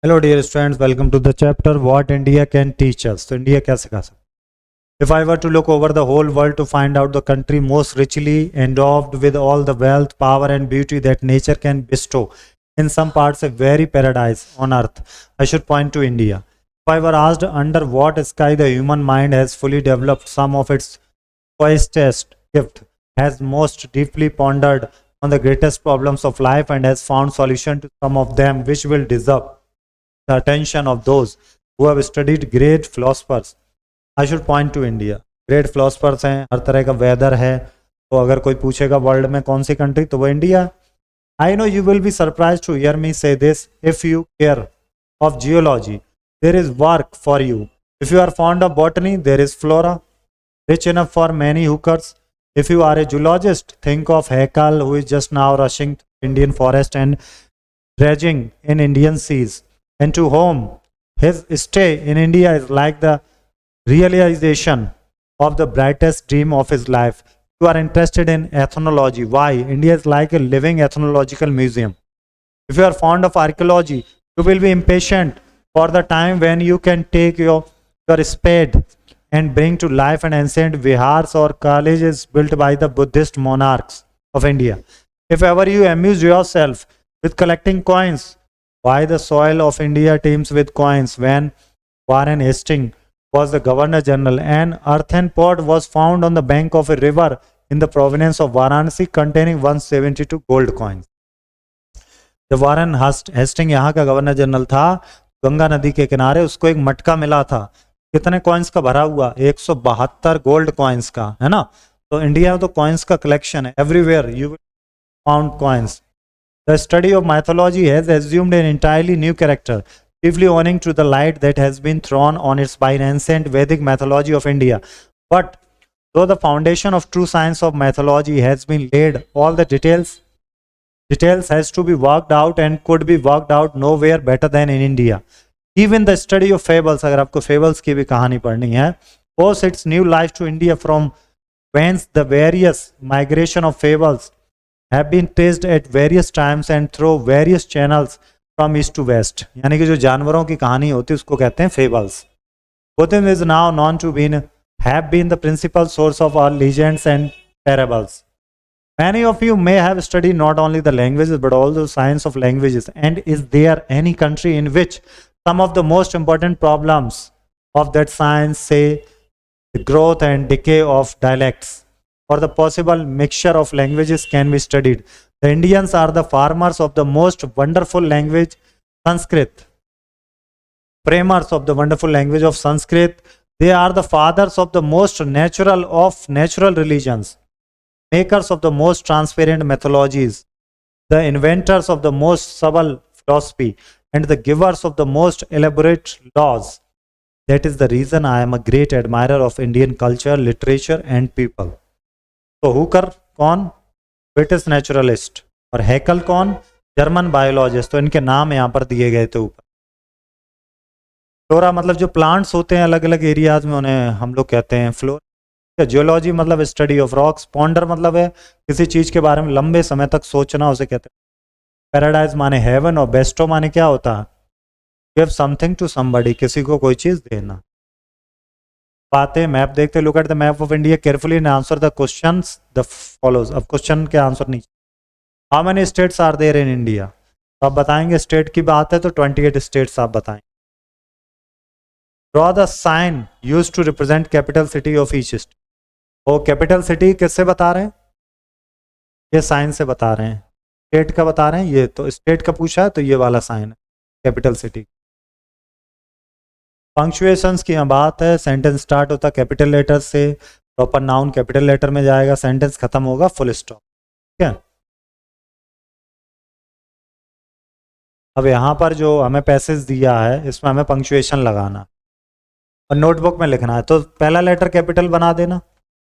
Hello dear students, welcome to the chapter What India Can Teach Us. तो India क्या सिखा सकता है? If I were to look over the whole world to find out the country most richly endowed with all the wealth, power and beauty that nature can bestow, in some parts a very paradise on earth, I should point to India. If I were asked under what sky the human mind has fully developed some of its choicest gift, has most deeply pondered on the greatest problems of life and has found solution to some of them which will deserve the attention of those who have studied great philosophers, I should point to India. Great philosophers हैं, हर तरह का weather है, तो अगर कोई पूछेगा world में कौन सी कंट्री तो वो India. I know you will be surprised to hear me say this. If you care of geology, there is work for you. If you are fond of botany, there is flora, rich enough for many hookers. If you are a zoologist, think of Haikal, who is just now rushing through Indian forest and dredging in Indian seas, and to whom his stay in India is like the realization of the brightest dream of his life. You are interested in ethnology. Why? India is like a living ethnological museum. If you are fond of archaeology, you will be impatient for the time when you can take your spade and bring to life an ancient vihars or colleges built by the Buddhist monarchs of India. If ever you amuse yourself with collecting coins, why the soil of India teems with coins. When Warren Hastings was the Governor General, an earthen pot was found on the bank of a river in the province of Varanasi containing 172 gold coins. जब वारन Hasting यहाँ का governor general था, गंगा नदी के किनारे उसको एक मटका मिला था. कितने कॉइन्स का भरा हुआ? 172 गोल्ड कॉइन्स का, है ना. तो इंडिया में तो कॉइन्स का कलेक्शन है. Everywhere you will found coins. The study of mythology has assumed an entirely new character, chiefly owing to the light that has been thrown on it by an ancient Vedic mythology of India. But though the foundation of true science of mythology has been laid, all the details has to be worked out and could be worked out nowhere better than in India. Even the study of fables, अगर आपको fables की भी कहानी पढ़नी है, owes its new life to India, from whence the various migration of fables have been traced at various times and through various channels from east to west. यानी कि जो जानवरों की कहानी होती है उसको कहते हैं fables. Buddhism is now known to have been the principal source of all legends and parables. Many of you may have studied not only the languages but also the science of languages. And is there any country in which some of the most important problems of that science, say the growth and decay of dialects, or the possible mixture of languages, can be studied? The Indians are the farmers of the most wonderful language, Sanskrit. Framers of the wonderful language of Sanskrit. They are the fathers of the most natural of natural religions, makers of the most transparent mythologies, the inventors of the most subtle philosophy, and the givers of the most elaborate laws. That is the reason I am a great admirer of Indian culture, literature, and people. तो Hooker कौन? British naturalist. और हैकल कौन? German biologist. तो इनके नाम यहाँ पर दिए गए थे ऊपर. फ्लोरा मतलब जो प्लांट्स होते हैं अलग अलग एरियाज में, उन्हें हम लोग कहते हैं फ्लोरा. जियोलॉजी मतलब स्टडी ऑफ रॉक्स. पॉन्डर मतलब है किसी चीज के बारे में लंबे समय तक सोचना, उसे कहते हैं. पैराडाइज माने हेवन, और बेस्टो माने क्या होता है? गिव समथिंग टू समबडी, किसी को कोई चीज देना. बातें मैप देखते. Look at the map of India carefully and answer the questions the follows. अब क्वेश्चन के आंसर नहीं. How many states are there in India? तो आप बताएंगे. स्टेट की बात है तो 28 स्टेट्स आप बताएंगे. Draw the sign used to represent capital city of each state. वो कैपिटल सिटी किससे बता रहे हैं? ये साइन से बता रहे हैं. स्टेट का बता रहे हैं ये, तो स्टेट का पूछा है तो ये वाला साइन है कैपिटल सिटी. पंक्चुएशंस की यहाँ बात है. सेंटेंस स्टार्ट होता कैपिटल लेटर से, प्रॉपर नाउन कैपिटल लेटर में जाएगा, सेंटेंस खत्म होगा फुल स्टॉप. ठीक है. अब यहाँ पर जो हमें पैसेज दिया है इसमें हमें पंक्चुएशन लगाना और नोटबुक में लिखना है. तो पहला लेटर कैपिटल बना देना,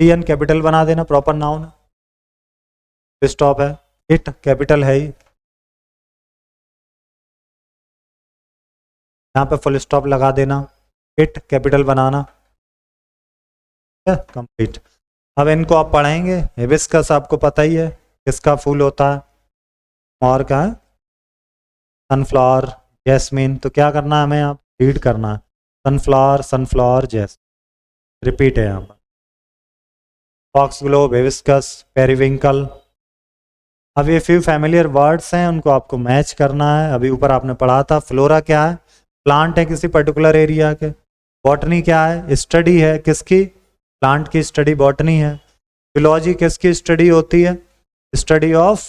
टीएन कैपिटल बना देना, प्रॉपर नाउन है, फुल स्टॉप है. इट कैपिटल है ही, यहाँ पे फुल स्टॉप लगा देना. It capital banana, complete. अब इनको आप पढ़ेंगे. हिबिस्कस आपको पता ही है किसका फूल होता है, मोर का है. सनफ्लावर, जैस्मीन, तो क्या करना है हमें, आप रीड करना है, सनफ्लावर सनफ्लावर जैस, रिपीट है यहाँ पर, फॉक्सग्लोव, हिबिस्कस, पेरिविंकल। अब ये फ्यू फैमिलियर वर्ड्स हैं, उनको आपको मैच करना है। अभी ऊपर आपने पढ़ा था, फ्लोरा क्या है, प्लांट है किसी पर्टिकुलर एरिया के, बॉटनी क्या है, स्टडी है किसकी, प्लांट की स्टडी बॉटनी है, जूलॉजी किसकी स्टडी होती है, स्टडी ऑफ,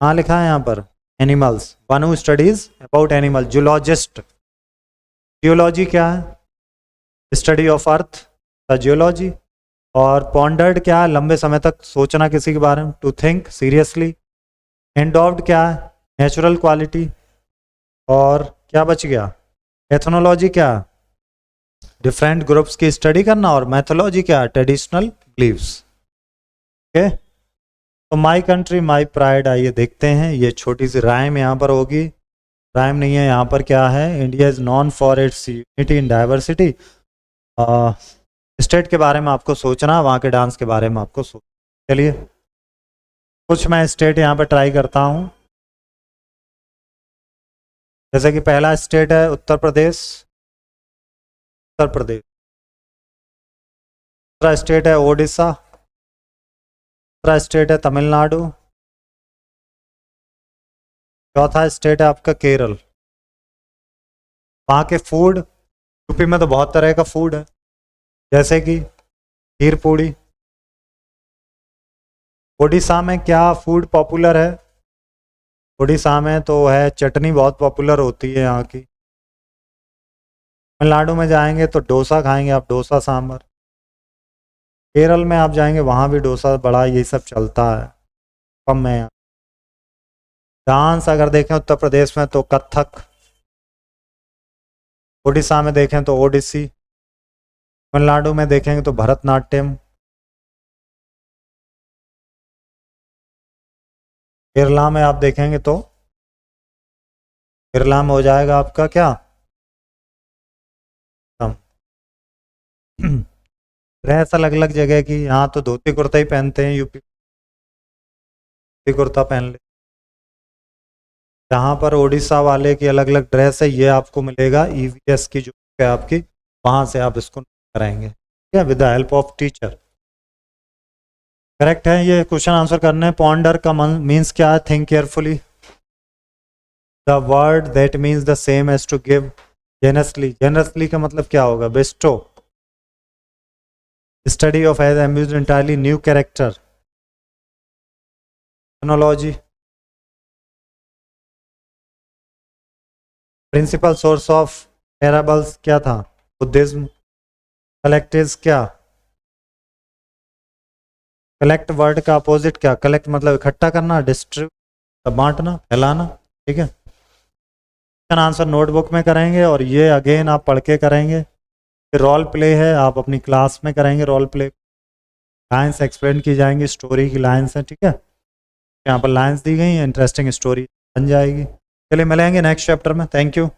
हाँ लिखा है यहाँ पर, animals, one who studies about animal, zoologist. Geology क्या है, study of earth, the geology. और पॉन्डर्ड क्या है, लंबे समय तक सोचना किसी के बारे में, टू थिंक सीरियसली। एंडोव्ड क्या है, नेचुरल क्वालिटी। और क्या बच गया, एथनोलॉजी क्या है, डिफरेंट ग्रुप्स की स्टडी करना। और मैथोलॉजी क्या है, ट्रेडिशनल बिलीव्स। ओके, तो माई कंट्री माई प्राइड, आइए देखते हैं, ये छोटी सी राइम यहाँ पर होगी, राइम नहीं है यहाँ पर, क्या है, India is non for its unity in diversity. State के बारे में आपको सोचना, वहाँ के डांस के बारे में आपको सोच, चलिए कुछ मैं स्टेट यहाँ पर ट्राई करता हूँ। जैसे कि पहला स्टेट है उत्तर प्रदेश, उत्तर प्रदेश। दूसरा स्टेट है ओडिशा, दूसरा स्टेट है तमिलनाडु, चौथा स्टेट है आपका केरल। वहाँ के फूड, यूपी में तो बहुत तरह का फूड है, जैसे कि खीर पूड़ी। ओडिशा में क्या फूड पॉपुलर है, उड़ीसा में तो है चटनी बहुत पॉपुलर होती है यहाँ की। तमिलनाडु में जाएंगे तो डोसा खाएंगे आप, डोसा सांभर। केरल में आप जाएंगे वहाँ भी डोसा बड़ा ये सब चलता है कम में। डांस अगर देखें उत्तर प्रदेश में तो कथक, उड़ीसा में देखें तो ओडिसी, तमिलनाडु में देखेंगे तो भरतनाट्यम, केरला में आप देखेंगे तो केरला में हो जाएगा आपका क्या, ड्रेस अलग अलग जगह की, यहाँ तो धोती कुर्ता ही पहनते हैं, यूपी धोती कुर्ता पहन ले। जहाँ पर उड़ीसा वाले की अलग अलग ड्रेस है, ये आपको मिलेगा ईवीएस की जो है आपकी, वहाँ से आप इसको कराएंगे, ठीक है, with the help of teacher. Correct है, ये क्वेश्चन आंसर करने। पॉन्डर का मीन्स क्या है, think carefully, the word that means the same as to give, generously, generously का मतलब क्या होगा, bestow, study of age amuse entirely new character, technology, principal source of parables क्या था, बुद्धिज्म, कलेक्टिव क्या, कलेक्ट वर्ड का अपोजिट क्या, कलेक्ट मतलब इकट्ठा करना, डिस्ट्रीब्यूट बांटना, फैलाना, ठीक है। क्वेश्चन आंसर नोटबुक में करेंगे और ये अगेन आप पढ़ के करेंगे। फिर रोल प्ले है, आप अपनी क्लास में करेंगे रोल प्ले, लाइन्स एक्सप्लेन की जाएंगी, स्टोरी की लाइन्स हैं, ठीक है, यहाँ पर लाइन्स दी गई हैं, इंटरेस्टिंग स्टोरी बन जाएगी। चलिए मिलेंगे नेक्स्ट चैप्टर में, थैंक यू।